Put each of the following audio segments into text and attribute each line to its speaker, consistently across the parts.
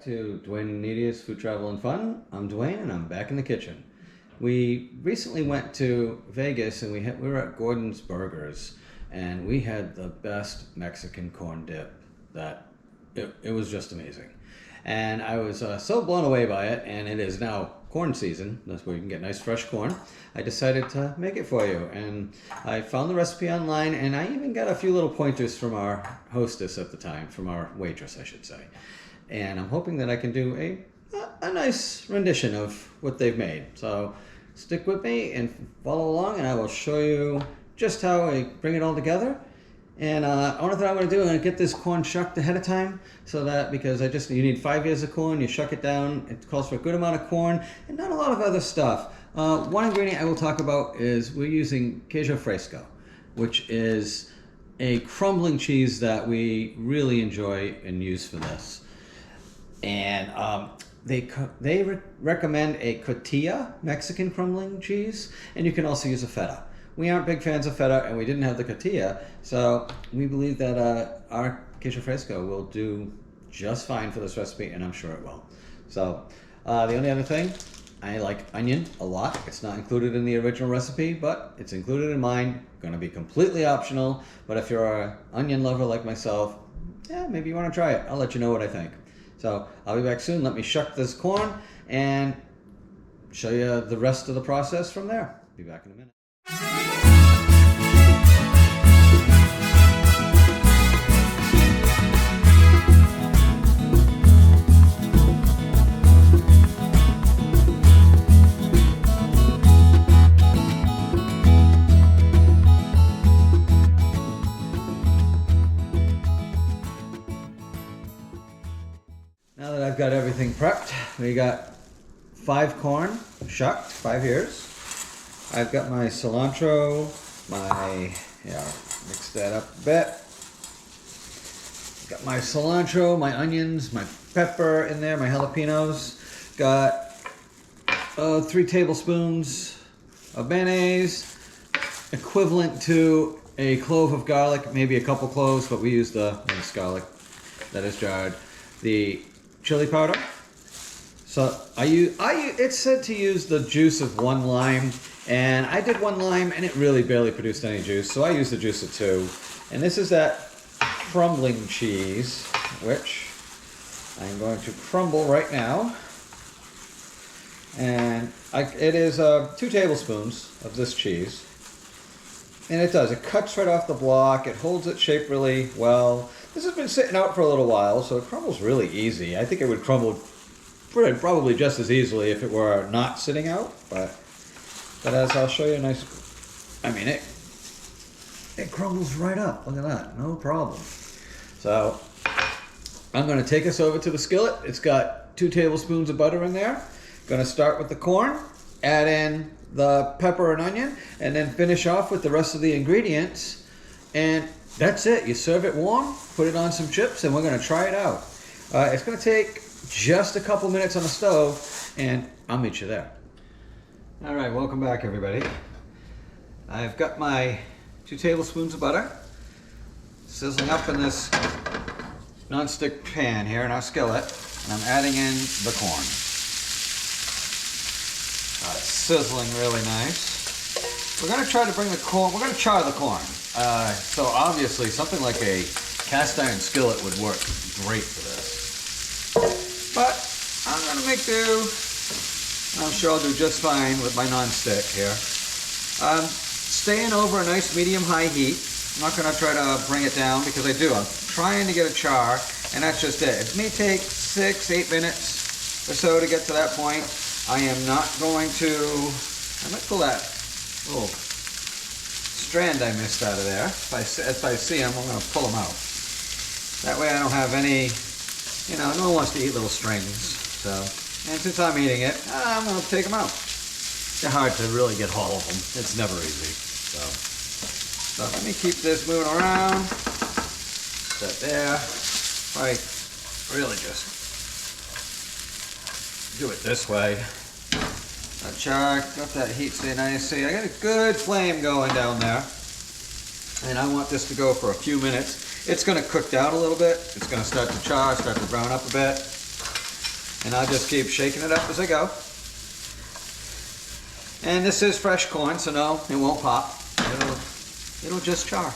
Speaker 1: to Dwayne and Nedia's Food, Travel, and Fun. I'm Dwayne, and I'm back in the kitchen. We recently went to Vegas, and we were at Gordon's Burgers, and we had the best Mexican corn dip. It was just amazing. And I was so blown away by it, and it is now corn season. That's where you can get nice fresh corn. I decided to make it for you, and I found the recipe online, and I even got a few little pointers from our hostess at the time, from our waitress, I should say. And I'm hoping that I can do a nice rendition of what they've made. So stick with me and follow along, and I will show you just how I bring it all together. And only thing I'm going to do, I'm going to get this corn shucked ahead of time, so that because you need 5 ears of corn, you shuck it down, it calls for a good amount of corn, and not a lot of other stuff. One ingredient I will talk about is we're using queso fresco, which is a crumbling cheese that we really enjoy and use for this. And they recommend a cotija, Mexican crumbling cheese, and you can also use a feta. We aren't big fans of feta, and we didn't have the cotija, so we believe that our queso fresco will do just fine for this recipe, and I'm sure it will. So the only other thing, I like onion a lot. It's not included in the original recipe, but it's included in mine. Going to be completely optional, but if you're an onion lover like myself, yeah, maybe you want to try it. I'll let you know what I think. So I'll be back soon. Let me shuck this corn and show you the rest of the process from there. Be back in a minute. Now that I've got everything prepped, we got 5 corn shucked, 5 ears. I've got my cilantro, mix that up a bit. Got my cilantro, my onions, my pepper in there, my jalapeños. Got 3 tablespoons of mayonnaise, equivalent to a clove of garlic, maybe a couple cloves, but we use the garlic that is jarred. The chili powder. So it's said to use the juice of 1 lime, and I did 1 lime and it really barely produced any juice, so I used the juice of 2. And this is that crumbling cheese, which I'm going to crumble right now. And it is 2 tablespoons of this cheese. And it cuts right off the block, it holds its shape really well. This has been sitting out for a little while, so it crumbles really easy. I think it would crumble probably just as easily if it were not sitting out, but as I'll show you it crumbles right up. Look at that, no problem. So I'm going to take us over to the skillet. It's got 2 tablespoons of butter in there. Going to start with the corn, add in the pepper and onion, and then finish off with the rest of the ingredients. And that's it. You serve it warm, put it on some chips, and we're going to try it out. It's going to take just a couple minutes on the stove, and I'll meet you there. All right, welcome back, everybody. I've got my 2 tablespoons of butter sizzling up in this non-stick pan here in our skillet, and I'm adding in the corn. It's sizzling really nice. We're going to try to bring the corn, we're going to char the corn. So obviously something like a cast iron skillet would work great for this. But I'm going to make do. I'm sure I'll do just fine with my non-stick here. Staying over a nice medium-high heat. I'm not going to try to bring it down because I'm trying to get a char, and that's just it. It may take 6-8 minutes or so to get to that point. I am not going to, I might pull that little strand I missed out of there. If I see them, I'm going to pull them out. That way I don't have any, no one wants to eat little strings. So, and since I'm eating it, I'm going to take them out. They're hard to really get all of them. It's never easy. So let me keep this moving around. Set there. Right. Really just do it this way. Let that heat stay nice. See, I got a good flame going down there. And I want this to go for a few minutes. It's going to cook down a little bit. It's going to start to char, start to brown up a bit. And I'll just keep shaking it up as I go. And this is fresh corn, so no, it won't pop. It'll just char.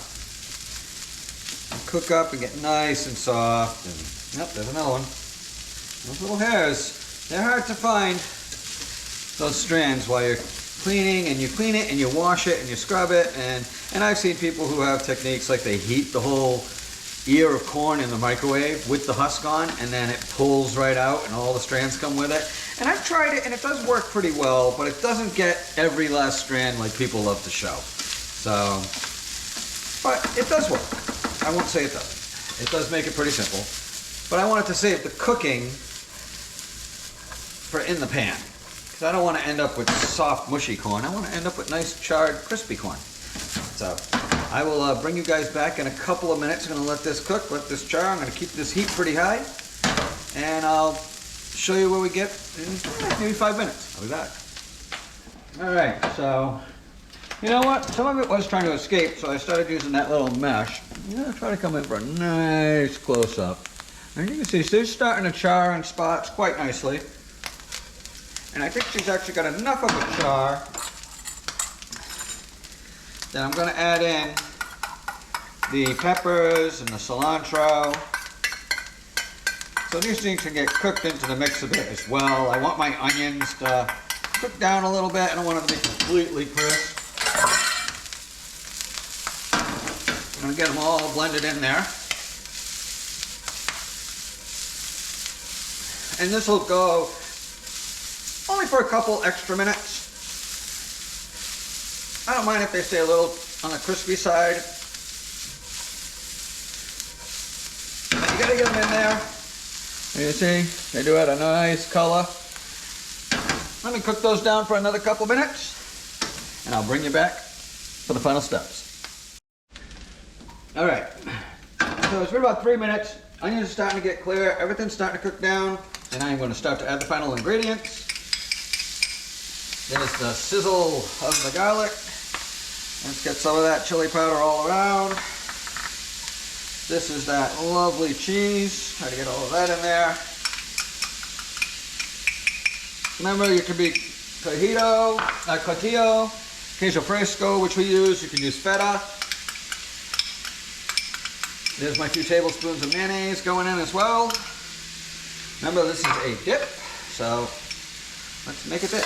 Speaker 1: Cook up and get nice and soft. And yep, there's another one. Those little hairs, they're hard to find. Those strands while you're cleaning, and you clean it and you wash it and you scrub it. And I've seen people who have techniques like they heat the whole ear of corn in the microwave with the husk on, and then it pulls right out and all the strands come with it. And I've tried it and it does work pretty well, but it doesn't get every last strand like people love to show. So, but it does work. I won't say it doesn't. It does make it pretty simple. But I wanted to save the cooking for in the pan, because I don't want to end up with soft, mushy corn. I want to end up with nice, charred, crispy corn. So I will bring you guys back in a couple of minutes. I'm going to let this cook, let this char. I'm going to keep this heat pretty high, and I'll show you where we get in maybe 5 minutes. I'll be back. All right, so you know what? Some of it was trying to escape, so I started using that little mesh. I'm going to try to come in for a nice close-up. And you can see she's starting to char in spots quite nicely. And I think she's actually got enough of a char that I'm going to add in the peppers and the cilantro. So these things can get cooked into the mix a bit as well. I want my onions to cook down a little bit. I don't want them to be completely crisp. I'm going to get them all blended in there. And this will go only for a couple extra minutes. I don't mind if they stay a little on the crispy side. But you gotta get them in there. You see, they do add a nice color. Let me cook those down for another couple minutes, and I'll bring you back for the final steps. All right, so it's been about 3 minutes. Onions are starting to get clear. Everything's starting to cook down. And I'm going to start to add the final ingredients. There's the sizzle of the garlic. Let's get some of that chili powder all around. This is that lovely cheese. Try to get all of that in there. Remember, you can be cotija, queso fresco, which we use. You can use feta. There's my few tablespoons of mayonnaise going in as well. Remember, this is a dip, so let's make a dip.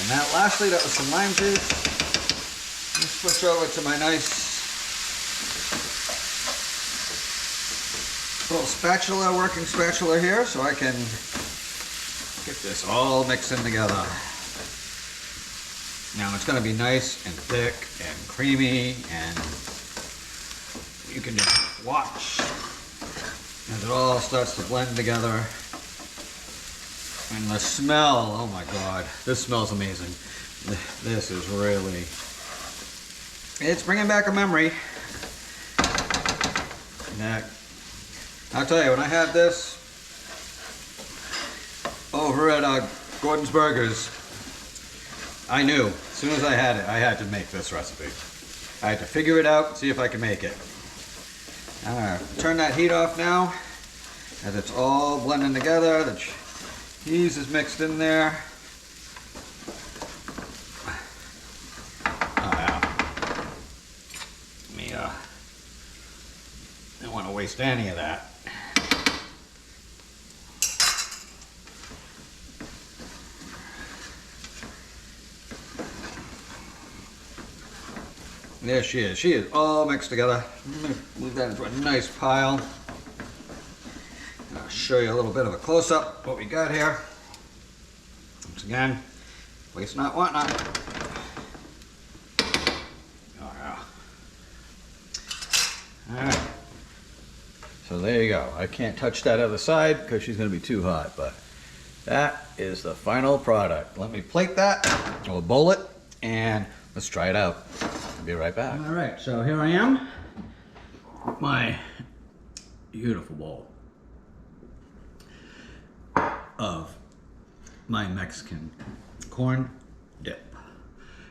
Speaker 1: And that, lastly, that was some lime juice. Let me switch over to my nice little spatula, working spatula here, so I can get this all mixed in together. Now it's going to be nice and thick and creamy, and you can just watch as it all starts to blend together. And the smell, oh my God, this smells amazing. This is really, it's bringing back a memory. That, I'll tell you, when I had this over at Gordon's Burgers, I knew as soon as I had it, I had to make this recipe. I had to figure it out, see if I could make it. I'm gonna turn that heat off now, as it's all blending together. The cheese is mixed in there. Oh yeah. Let me, don't want to waste any of that. There she is. She is all mixed together. Let me move that into a nice pile. I'll show you a little bit of a close-up what we got here. Once again, waste not, want not. Oh yeah. All right. So there you go. I can't touch that other side because she's going to be too hot, but that is the final product. Let me plate that. We'll bowl it and let's try it out. I'll be right back. All right, so here I am. My beautiful bowl of my Mexican corn dip.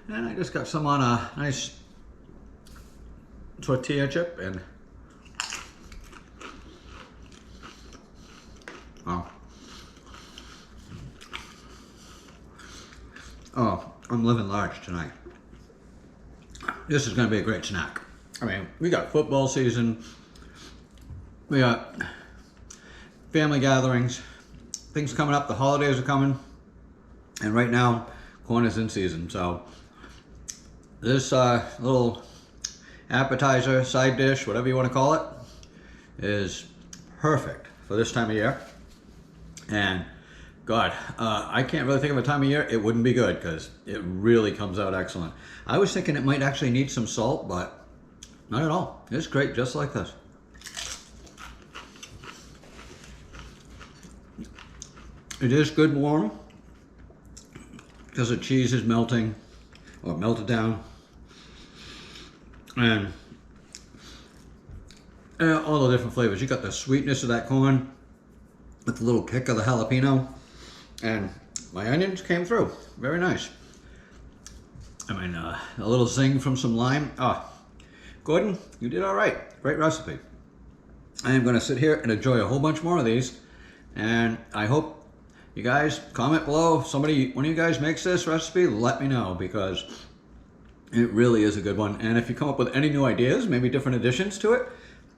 Speaker 1: And I just got some on a nice tortilla chip, and I'm living large tonight. This is going to be a great snack. I mean, we got football season. We got family gatherings. Things coming up. The holidays are coming. And right now, corn is in season. So this little appetizer, side dish, whatever you want to call it, is perfect for this time of year. And God, I can't really think of a time of year it wouldn't be good, because it really comes out excellent. I was thinking it might actually need some salt, but not at all. It's great just like this. It is good warm because the cheese is melting or melted down. And all the different flavors. You got the sweetness of that corn with the little kick of the jalapeno. And my onions came through. Very nice. I mean, a little zing from some lime. Gordon, you did all right. Great recipe. I am going to sit here and enjoy a whole bunch more of these. And I hope you guys comment below. If one of you guys makes this recipe, let me know, because it really is a good one. And if you come up with any new ideas, maybe different additions to it,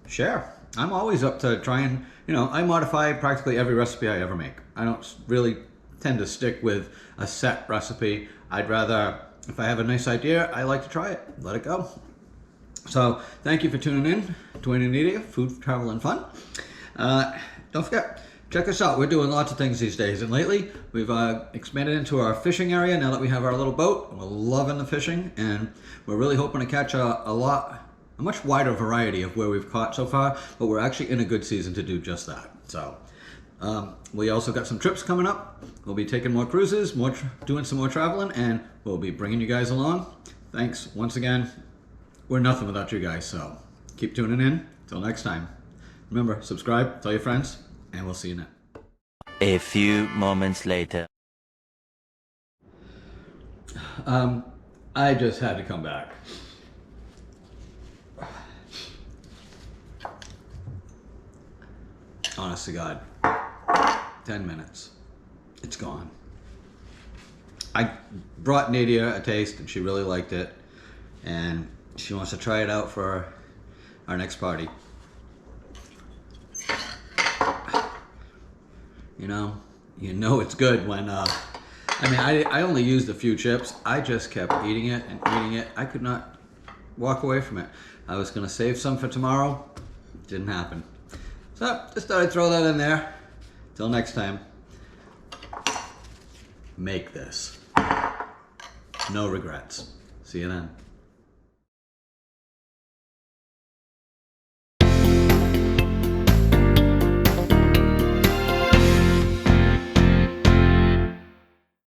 Speaker 1: share. I'm always up to try and, I modify practically every recipe I ever make. I don't really tend to stick with a set recipe. I'd rather, if I have a nice idea, I like to try it, let it go. So thank you for tuning in. Dwayne and Nadia, Food, Travel, and Fun. Don't forget, check us out. We're doing lots of things these days. And lately, we've expanded into our fishing area now that we have our little boat. We're loving the fishing, and we're really hoping to catch a much wider variety of where we've caught so far, but we're actually in a good season to do just that. So we also got some trips coming up. We'll be taking more cruises, doing some more traveling, and we'll be bringing you guys along. Thanks once again. We're nothing without you guys, so keep tuning in. Till next time. Remember, subscribe, tell your friends, and we'll see you next.
Speaker 2: A few moments later.
Speaker 1: I just had to come back. Honest to God, 10 minutes, it's gone. I brought Nadia a taste and she really liked it, and she wants to try it out for our next party. You know it's good when, I only used a few chips. I just kept eating it and eating it. I could not walk away from it. I was gonna save some for tomorrow. Didn't happen. So, just thought I'd throw that in there. Till next time, make this. No regrets. See you then.